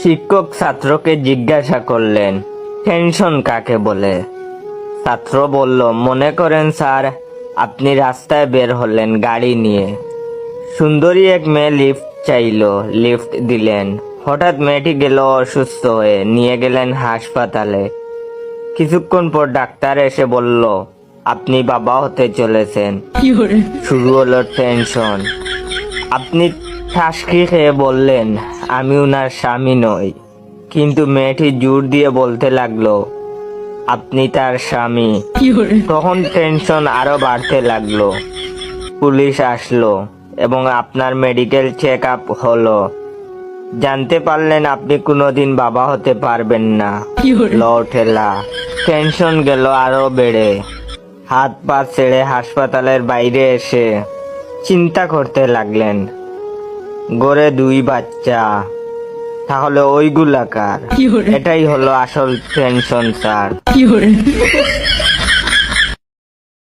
শিক্ষক ছাত্রকে জিজ্ঞাসা করলেন, টেনশন কাকে বলে? ছাত্র বলল, মনে করেন স্যার, আপনি রাস্তায় বের হলেন গাড়ি নিয়ে। সুন্দরী এক মেয়ে লিফট চাইলো, লিফট দিলেন। হঠাৎ মেয়েটি গেল অসুস্থ হয়ে, নিয়ে গেলেন হাসপাতালে। কিছুক্ষণ পর ডাক্তার এসে বলল, আপনি বাবা হতে চলেছেন। শুরু হলো টেনশন। আপনি ঠাসকি খেয়ে বললেন, আমি উনার স্বামী নই। কিন্তু মেয়েটি জোর দিয়ে বলতে লাগলো, আপনি তার স্বামী। তখন টেনশন আরো বাড়তে লাগলো। পুলিশ আসলো এবং আপনার মেডিকেল চেক আপ হলো। জানতে পারলেন আপনি কোনোদিন বাবা হতে পারবেন না। ঠেলা। টেনশন গেল আরো বেড়ে। হাত পা ছেড়ে হাসপাতালের বাইরে এসে চিন্তা করতে লাগলেন, গড়ে 2 বাচ্চা, তাহলে ওইগুলা কার? এটাই হলো আসল টেনশন স্যার।